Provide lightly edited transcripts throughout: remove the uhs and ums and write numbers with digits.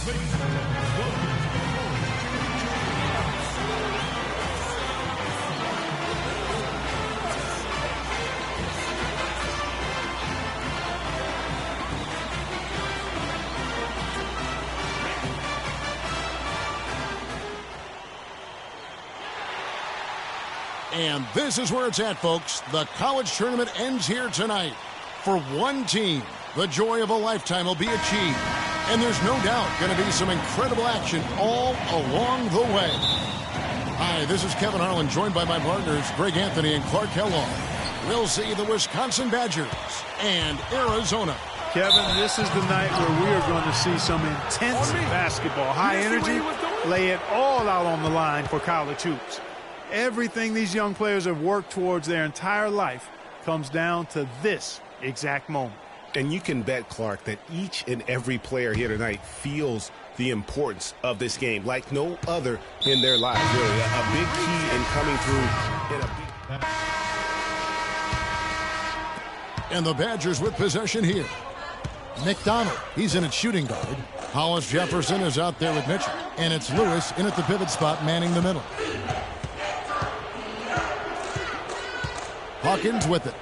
And this is where it's at, folks. The college tournament ends here tonight. For one team, the joy of a lifetime will be achieved. And there's no doubt going to be some incredible action all along the way. Hi, this is Kevin Harlan, joined by my partners, Greg Anthony and Clark Kellogg. We'll see the Wisconsin Badgers and Arizona. Kevin, this is the night where we are going to see some intense basketball. High energy, lay it all out on the line for college hoops. Everything these young players have worked towards their entire life comes down to this exact moment. And you can bet, Clark, that each and every player here tonight feels the importance of this game like no other in their lives, really. A big key in coming through. And the Badgers with possession here. McDonald, he's in at shooting guard. Hollis Jefferson is out there with Mitchell. And it's Lewis in at the pivot spot, manning the middle. Hawkins with it.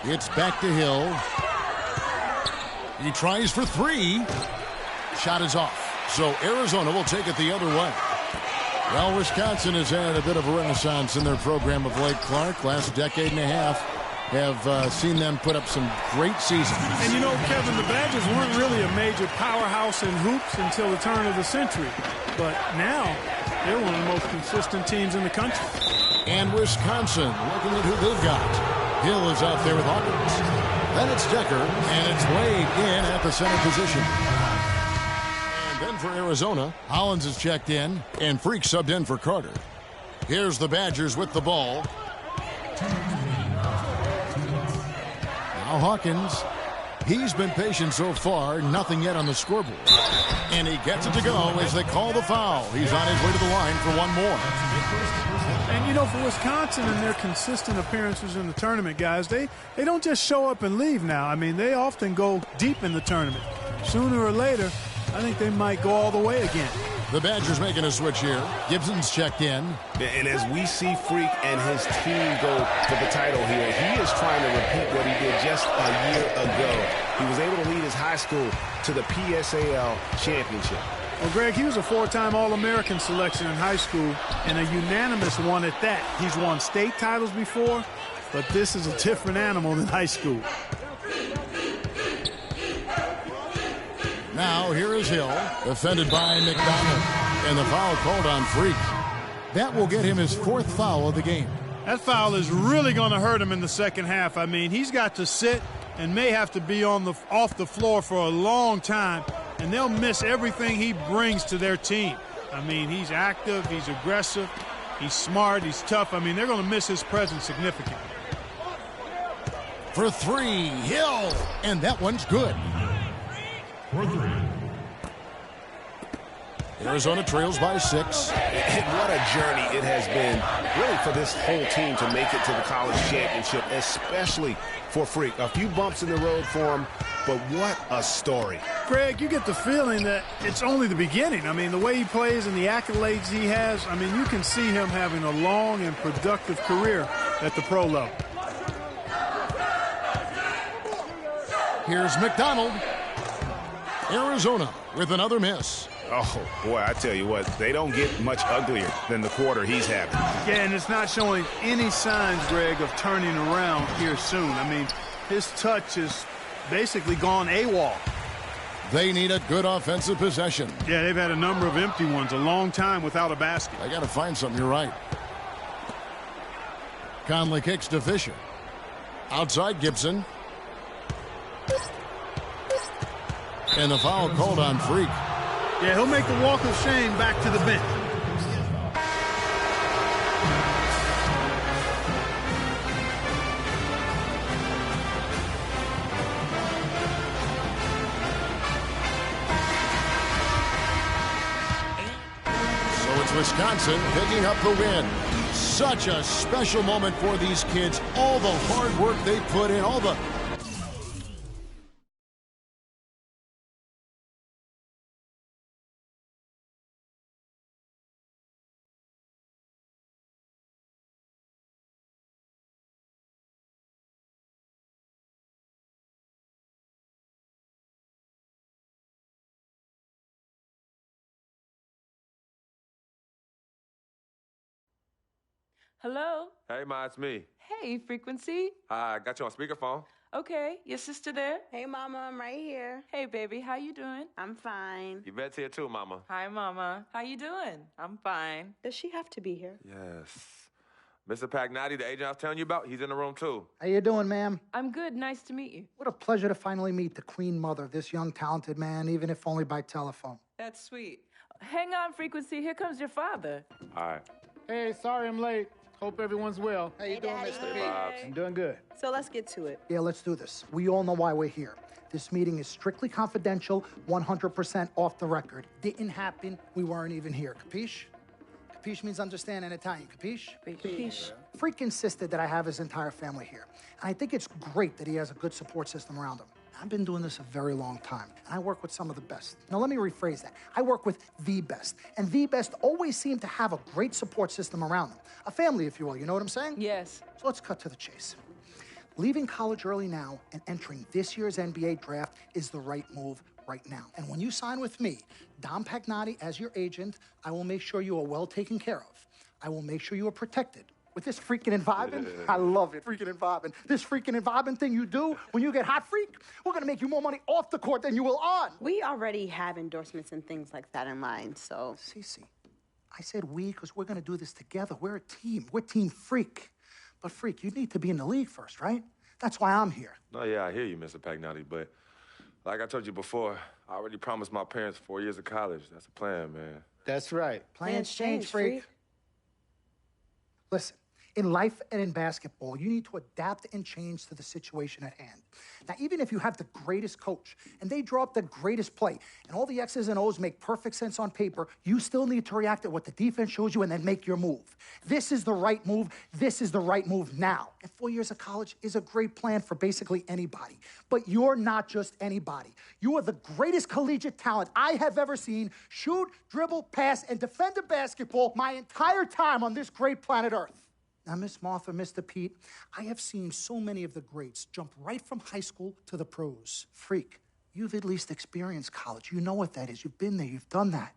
It's back to Hill. He tries for three. Shot is off. So Arizona will take it the other way. Well, Wisconsin has had a bit of a renaissance in their program of late, Clark. Last decade and a half have seen them put up some great seasons. And you know, Kevin, the Badgers weren't really a major powerhouse in hoops until the turn of the century. But now, they're one of the most consistent teams in the country. And Wisconsin, looking at who they've got. Hill is out there with Hawkins. Then it's Decker, and it's Wade in at the center position. And then for Arizona, Hollins is checked in, and Freak subbed in for Carter. Here's the Badgers with the ball. Now Hawkins. He's been patient so far, nothing yet on the scoreboard. And he gets it to go as they call the foul. He's on his way to the line for one more. And, you know, for Wisconsin and their consistent appearances in the tournament, guys, they don't just show up and leave now. I mean, they often go deep in the tournament. Sooner or later, I think they might go all the way again. The Badgers making a switch here. Gibson's checked in. And as we see Freak and his team go for the title here, he is trying to repeat what he did just a year ago. He was able to lead his high school to the PSAL championship. Well, Greg, he was a four-time All-American selection in high school and a unanimous one at that. He's won state titles before, but this is a different animal than high school. Now here is Hill, defended by McDonald, and the foul called on Freak. That will get him his fourth foul of the game. That foul is really going to hurt him in the second half. I mean, he's got to sit and may have to be off the floor for a long time, and they'll miss everything he brings to their team. I mean, he's active, he's aggressive, he's smart, he's tough. I mean, they're going to miss his presence significantly. For three, Hill, and that one's good. For three. Arizona trails by 6. And what a journey it has been, really, for this whole team to make it to the college championship, especially for Freak. A few bumps in the road for him, but what a story. Greg, you get the feeling that it's only the beginning. I mean, the way he plays and the accolades he has, I mean, you can see him having a long and productive career at the pro level. Here's McDonald. Arizona with another miss. Oh, boy, I tell you what, they don't get much uglier than the quarter he's having. Yeah, and it's not showing any signs, Greg, of turning around here soon. I mean, his touch has basically gone AWOL. They need a good offensive possession. Yeah, they've had a number of empty ones, a long time without a basket. I got to find something, you're right. Conley kicks to Fisher. Outside Gibson. And the foul called on Freak. Yeah, he'll make the walk of shame back to the bench. So it's Wisconsin picking up the win. Such a special moment for these kids. All the hard work they put in, all the Hello? Hey, Ma, it's me. Hey, Frequency. I got you on speakerphone. Okay, your sister there? Hey, Mama, I'm right here. Hey, baby, how you doing? I'm fine. Yvette's here too, Mama. Hi, Mama. How you doing? I'm fine. Does she have to be here? Yes. Mr. Pagnotti, the agent I was telling you about, he's in the room too. How you doing, ma'am? I'm good. Nice to meet you. What a pleasure to finally meet the queen mother of this young, talented man, even if only by telephone. That's sweet. Hang on, Frequency. Here comes your father. All right. Hey, sorry I'm late. Hope everyone's well. How you doing, Daddy. Mr. Hey, Bobs. I'm doing good. So let's get to it. Yeah, let's do this. We all know why we're here. This meeting is strictly confidential, 100% off the record. Didn't happen. We weren't even here. Capiche? Capiche means understand in Italian. Capiche? Capiche. Freak insisted that I have his entire family here. And I think it's great that he has a good support system around him. I've been doing this a very long time, and I work with some of the best. Now, let me rephrase that. I work with the best, and the best always seem to have a great support system around them. A family, if you will, you know what I'm saying? Yes. So let's cut to the chase. Leaving college early now and entering this year's NBA draft is the right move right now. And when you sign with me, Dom Pagnotti, as your agent, I will make sure you are well taken care of. I will make sure you are protected. With this freaking environment, I love it, freaking environment. This freaking environment thing you do when you get hot freak, we're gonna make you more money off the court than you will on. We already have endorsements and things like that in line, so. Cece, I said we because we're gonna do this together. We're a team. We're Team Freak. But Freak, you need to be in the league first, right? That's why I'm here. No, yeah, I hear you, Mr. Pagnotti, but like I told you before, I already promised my parents 4 years of college. That's a plan, man. That's right. Plans change, Freak. Listen. In life and in basketball, you need to adapt and change to the situation at hand. Now, even if you have the greatest coach and they draw up the greatest play and all the X's and O's make perfect sense on paper, you still need to react to what the defense shows you and then make your move. This is the right move. This is the right move now. And 4 years of college is a great plan for basically anybody. But you're not just anybody. You are the greatest collegiate talent I have ever seen shoot, dribble, pass, and defend a basketball my entire time on this great planet Earth. Now, Miss Martha, Mr. Pete, I have seen so many of the greats jump right from high school to the pros. Freak, you've at least experienced college. You know what that is. You've been there. You've done that.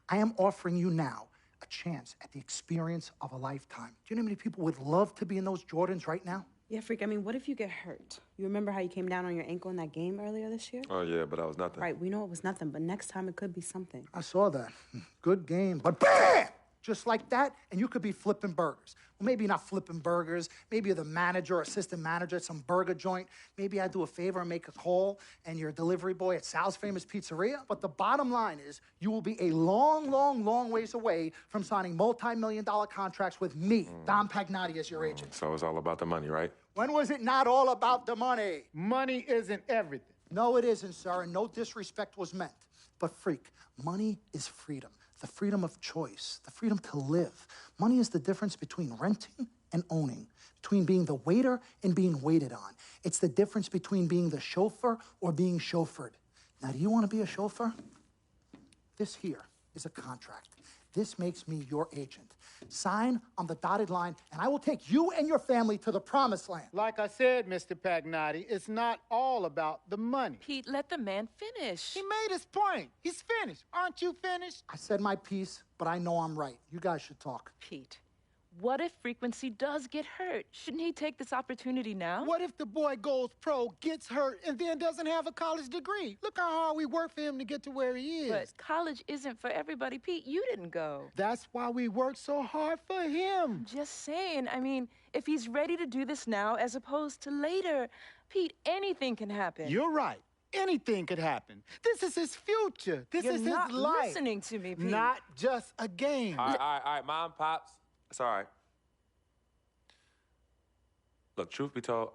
I am offering you now a chance at the experience of a lifetime. Do you know how many people would love to be in those Jordans right now? Yeah, Freak, I mean, what if you get hurt? You remember how you came down on your ankle in that game earlier this year? Oh, yeah, but that was nothing. Right, we know it was nothing, but next time it could be something. I saw that. Good game. But bam! Just like that, and you could be flipping burgers. Well, maybe not flipping burgers. Maybe you're the manager or assistant manager at some burger joint. Maybe I do a favor and make a call, and you're a delivery boy at Sal's Famous Pizzeria. But the bottom line is, you will be a long, long, long ways away from signing multi-million-dollar contracts with me, Dom Pagnotti, as your agent. So it's all about the money, right? When was it not all about the money? Money isn't everything. No, it isn't, sir, and no disrespect was meant. But Freak, money is freedom. The freedom of choice, the freedom to live. Money is the difference between renting and owning, between being the waiter and being waited on. It's the difference between being the chauffeur or being chauffeured. Now, do you want to be a chauffeur? This here is a contract. This makes me your agent. Sign on the dotted line, and I will take you and your family to the promised land. Like I said, Mr. Pagnotti, it's not all about the money. Pete, let the man finish. He made his point. He's finished. Aren't you finished? I said my piece, but I know I'm right. You guys should talk. Pete, what if Frequency does get hurt? Shouldn't he take this opportunity now? What if the boy goes pro, gets hurt, and then doesn't have a college degree? Look how hard we work for him to get to where he is. But college isn't for everybody. Pete, you didn't go. That's why we work so hard for him. Just saying. I mean, if he's ready to do this now as opposed to later, Pete, anything can happen. You're right. Anything could happen. This is his future. This You're is not his life. listening to me, Pete. Not just a game. All right, Mom, Pops. It's all right. Look, truth be told,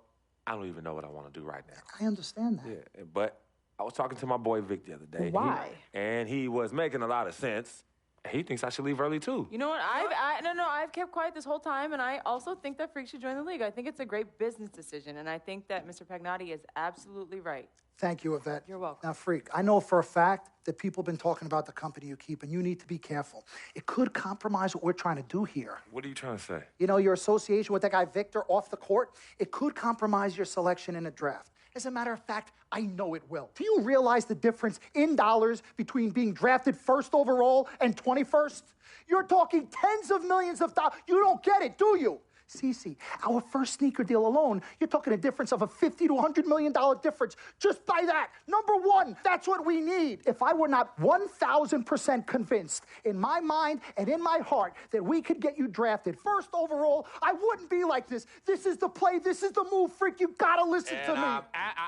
I don't even know what I want to do right now. I understand that. Yeah, but I was talking to my boy Vic the other day. Why? And he was making a lot of sense. He thinks I should leave early, too. You know what? I've kept quiet this whole time, and I also think that Freak should join the league. I think it's a great business decision, and I think that Mr. Pagnotti is absolutely right. Thank you, Yvette. You're welcome. Now, Freak, I know for a fact that people have been talking about the company you keep, and you need to be careful. It could compromise what we're trying to do here. What are you trying to say? You know, your association with that guy Victor off the court, it could compromise your selection in a draft. As a matter of fact, I know it will. Do you realize the difference in dollars between being drafted first overall and 21st? You're talking tens of millions of dollars. You don't get it, do you? Cece, our first sneaker deal alone, you're talking a difference of a $50 to $100 million difference just by that. Number one, that's what we need. If I were not 1,000% convinced in my mind and in my heart that we could get you drafted first overall, I wouldn't be like this. This is the play. This is the move, Freak. You gotta listen to me. I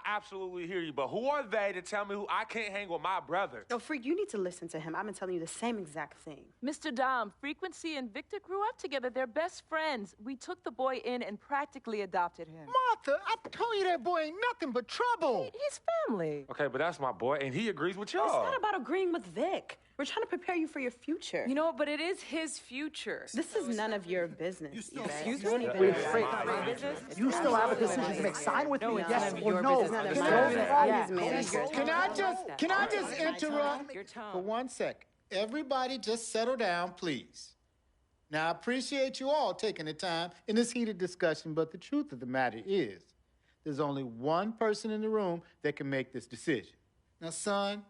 absolutely hear you, but who are they to tell me who I can't hang with my brother? No, Freak, you need to listen to him. I've been telling you the same exact thing. Mr. Dom, Frequency and Victor grew up together. They're best friends. We took the boy in and practically adopted him. Martha, I told you that boy ain't nothing but trouble. He's family. Okay, but that's my boy, and he agrees with y'all. It's not about agreeing with Vic. We're trying to prepare you for your future. You know what? But it is his future. This is none of your business. You still You still have a decision to make. Sign with me, yes or no. Can I just interrupt for 1 second? Everybody just settle down, please. Now, I appreciate you all taking the time in this heated discussion, but the truth of the matter is there's only one person in the room that can make this decision. Now, son,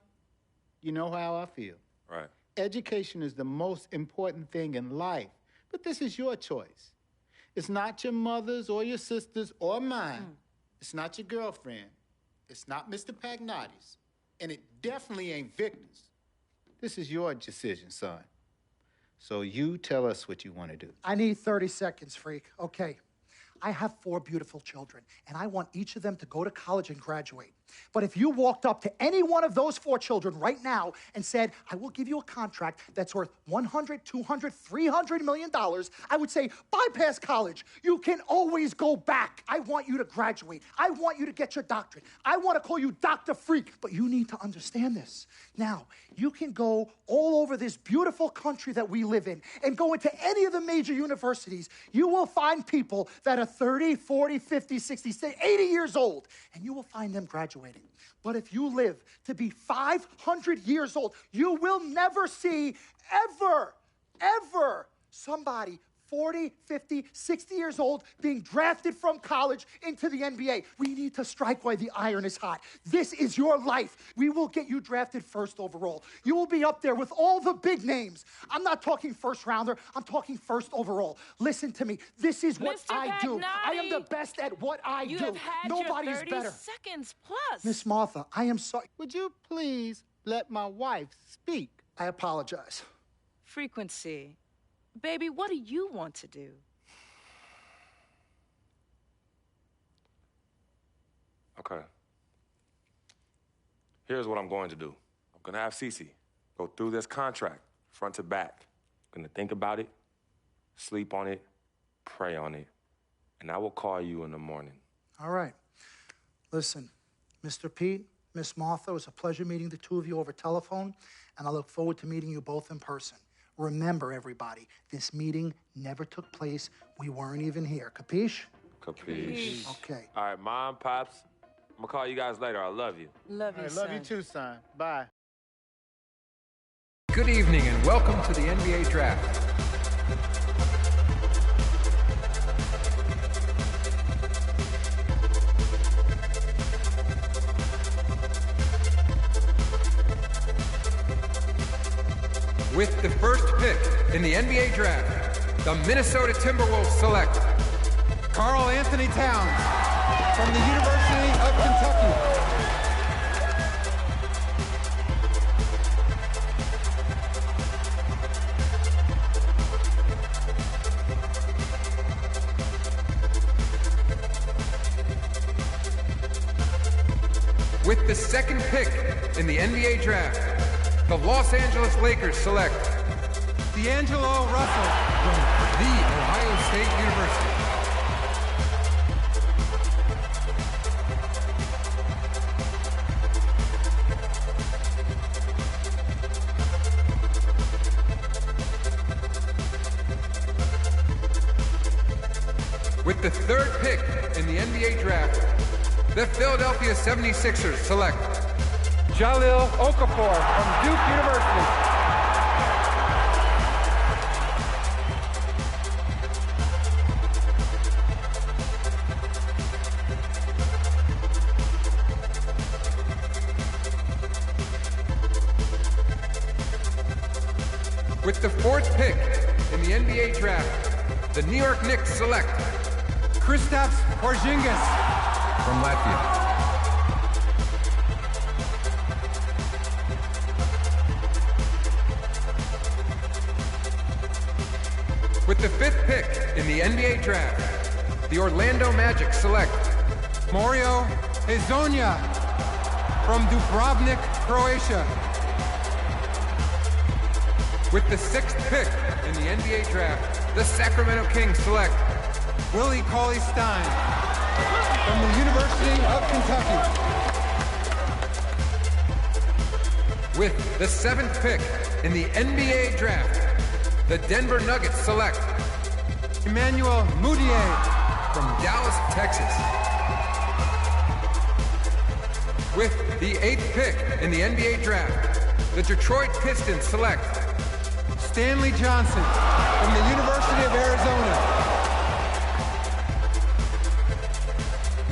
you know how I feel. Right. Education is the most important thing in life, but this is your choice. It's not your mother's or your sister's or mine. It's not your girlfriend. It's not Mr. Pagnotti's. And it definitely ain't Victor's. This is your decision, son. So you tell us what you want to do. I need 30 seconds, Freak. Okay. I have 4 beautiful children, and I want each of them to go to college and graduate. But if you walked up to any one of those 4 children right now and said, I will give you a contract that's worth $100, $200, $300 million, I would say, bypass college. You can always go back. I want you to graduate. I want you to get your doctorate. I want to call you Dr. Freak, but you need to understand this. Now, you can go all over this beautiful country that we live in and go into any of the major universities. You will find people that are 30, 40, 50, 60, 80 years old, and you will find them graduating. But if you live to be 500 years old, you will never see ever somebody 40, 50, 60 years old being drafted from college into the NBA. We need to strike while the iron is hot. This is your life. We will get you drafted first overall. You will be up there with all the big names. I'm not talking first rounder. I'm talking first overall. Listen to me. This is what I do. I am the best at what I do. You have had Nobody your is 30 better. seconds plus. Miss Martha, I am sorry. Would you please let my wife speak? I apologize. Frequency. Baby, what do you want to do? Okay. Here's what I'm going to do. I'm going to have Cece go through this contract front to back. I'm going to think about it, sleep on it, pray on it, and I will call you in the morning. All right. Listen, Mr. Pete, Miss Martha, it was a pleasure meeting the two of you over telephone, and I look forward to meeting you both in person. Remember, everybody, this meeting never took place. We weren't even here. Capiche? Capiche. Okay. All right, Mom, Pops, I'm going to call you guys later. I love you. Love you, I love you too, son. Bye. Good evening and welcome to the NBA Draft. With the first pick in the NBA Draft, the Minnesota Timberwolves select Karl Anthony Towns from the University of Kentucky. With the second pick in the NBA Draft, the Los Angeles Lakers select D'Angelo Russell from The Ohio State University. With the third pick in the NBA Draft, the Philadelphia 76ers select Jahlil Okafor from Duke University. 4th pick in the NBA draft, the New York Knicks select Kristaps Porzingis from Latvia. With the 5th pick in the NBA draft, the Orlando Magic select Mario Hezonja from Dubrovnik, Croatia. With the 6th pick in the NBA draft, the Sacramento Kings select Willie Cauley-Stein from the University of Kentucky. With the 7th pick in the NBA draft, the Denver Nuggets select Emmanuel Mudiay from Dallas, Texas. With the 8th pick in the NBA draft, the Detroit Pistons select Stanley Johnson from the University of Arizona.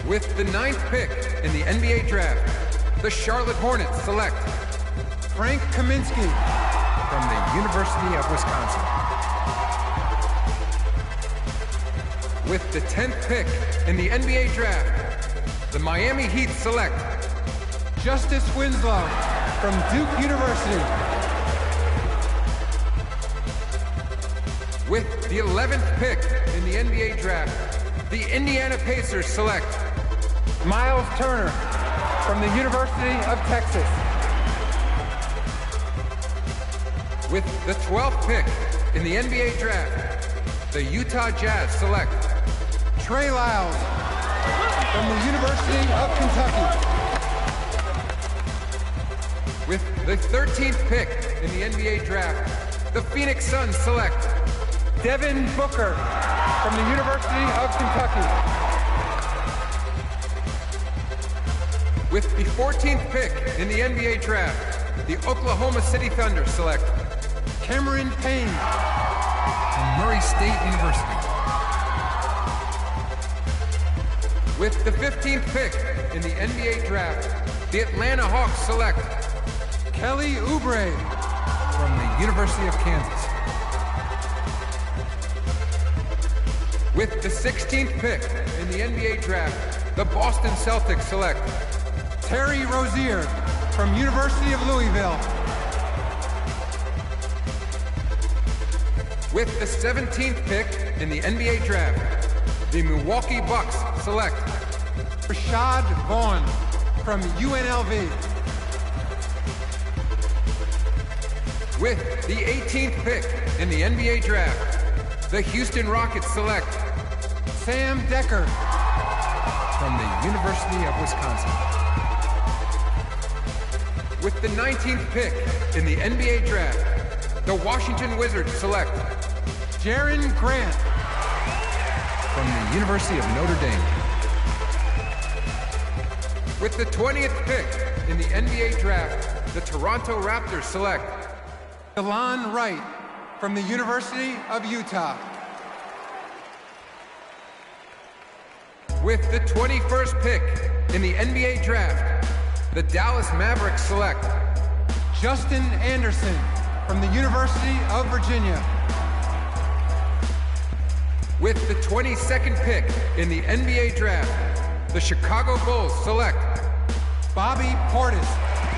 With the 9th pick in the NBA draft, the Charlotte Hornets select Frank Kaminsky from the University of Wisconsin. With the 10th pick in the NBA draft, the Miami Heat select Justice Winslow from Duke University. With the 11th pick in the NBA draft, the Indiana Pacers select Miles Turner from the University of Texas. With the 12th pick in the NBA draft, the Utah Jazz select Trey Lyles from the University of Kentucky. With the 13th pick in the NBA draft, the Phoenix Suns select Devin Booker from the University of Kentucky. With the 14th pick in the NBA draft, the Oklahoma City Thunder select Cameron Payne from Murray State University. With the 15th pick in the NBA draft, the Atlanta Hawks select Kelly Oubre from the University of Kansas. With the 16th pick in the NBA draft, the Boston Celtics select Terry Rozier from University of Louisville. With the 17th pick in the NBA draft, the Milwaukee Bucks select Rashad Vaughn from UNLV. With the 18th pick in the NBA draft, the Houston Rockets select Sam Decker from the University of Wisconsin. With the 19th pick in the NBA draft, the Washington Wizards select Jaren Grant from the University of Notre Dame. With the 20th pick in the NBA draft, the Toronto Raptors select Delon Wright from the University of Utah. With the 21st pick in the NBA draft, the Dallas Mavericks select Justin Anderson from the University of Virginia. With the 22nd pick in the NBA draft, the Chicago Bulls select Bobby Portis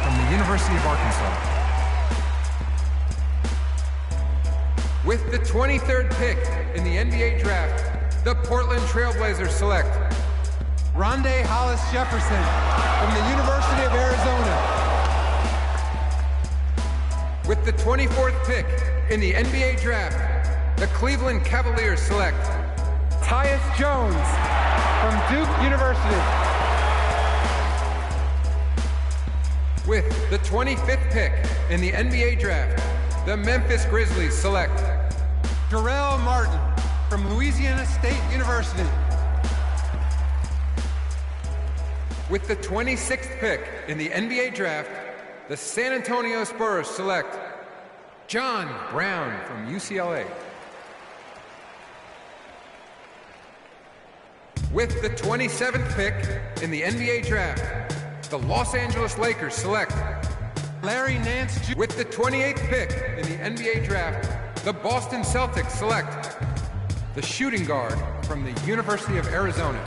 from the University of Arkansas. With the 23rd pick in the NBA draft, the Portland Trailblazers select Rondé Hollis Jefferson from the University of Arizona. With the 24th pick in the NBA draft, the Cleveland Cavaliers select Tyus Jones from Duke University. With the 25th pick in the NBA draft, the Memphis Grizzlies select Jarrell Martin from Louisiana State University. With the 26th pick in the NBA draft, the San Antonio Spurs select John Brown from UCLA. With the 27th pick in the NBA draft, the Los Angeles Lakers select Larry Nance Jr. With the 28th pick in the NBA draft, the Boston Celtics select the shooting guard from the University of Arizona.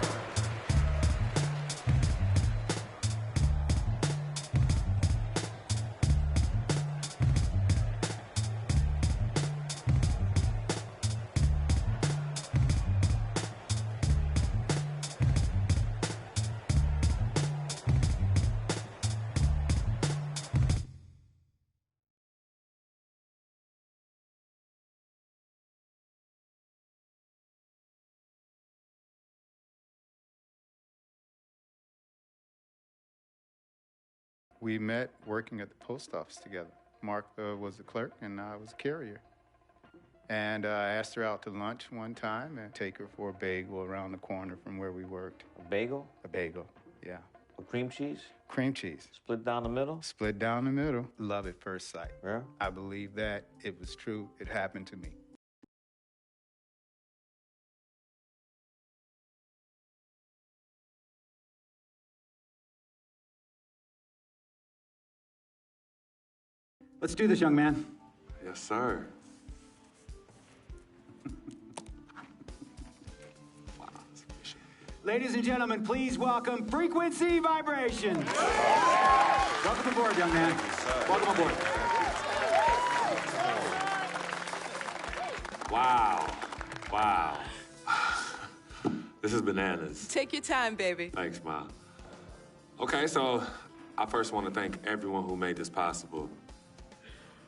We met working at the post office together. Mark was the clerk and I was a carrier. And I asked her out to lunch one time and take her for a bagel around the corner from where we worked. A bagel? A bagel, yeah. With cream cheese? Cream cheese. Split down the middle? Split down the middle. Love at first sight. Yeah? I believe that. It was true. It happened to me. Let's do this, young man. Yes, sir. Ladies and gentlemen, please welcome Frequency Vibrations. Welcome aboard, young man. Welcome aboard. Wow. Wow. This is bananas. Take your time, baby. Thanks, Ma. Okay, so I first want to thank everyone who made this possible.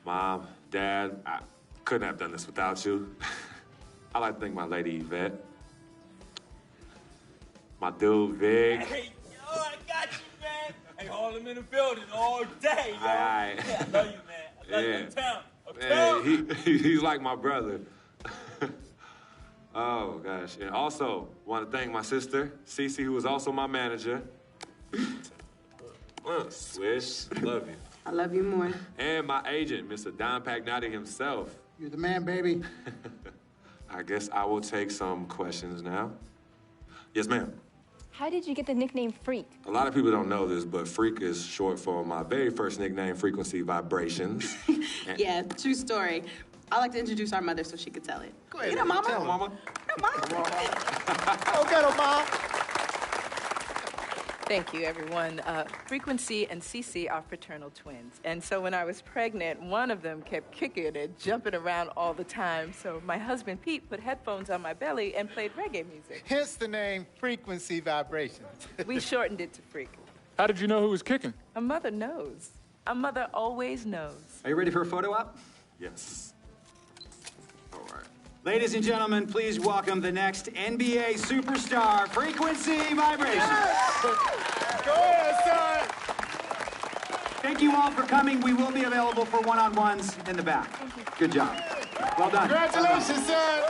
Mom, Dad, I couldn't have done this without you. I'd like to thank my lady, Yvette. My dude, Vic. Hey, yo, I got you, man. Hey, hold him in the building all day, yo. Aye. Yeah, I love you, man. I love you in town. Man, he's like my brother. Oh, gosh. And also, want to thank my sister, Cece, who is also my manager. Swish, love you. I love you more. And my agent, Mr. Don Pagnotti himself. You're the man, baby. I guess I will take some questions now. Yes, ma'am. How did you get the nickname Freak? A lot of people don't know this, but Freak is short for my very first nickname, Frequency Vibrations. Yeah, true story. I like to introduce our mother so she could tell it. Go ahead. Get her, Mama. Tell her, Mama. Come on. Go get her, Mom. Thank you, everyone. Frequency and Cece are fraternal twins. And so when I was pregnant, one of them kept kicking and jumping around all the time. So my husband, Pete, put headphones on my belly and played reggae music. Hence the name Frequency Vibrations. We shortened it to Freak. How did you know who was kicking? A mother knows. A mother always knows. Are you ready for a photo op? Yes. All right. Ladies and gentlemen, please welcome the next NBA superstar, Frequency Vibrations. Go ahead, son. Thank you all for coming. We will be available for one-on-ones in the back. Good job. Well done. Congratulations, son.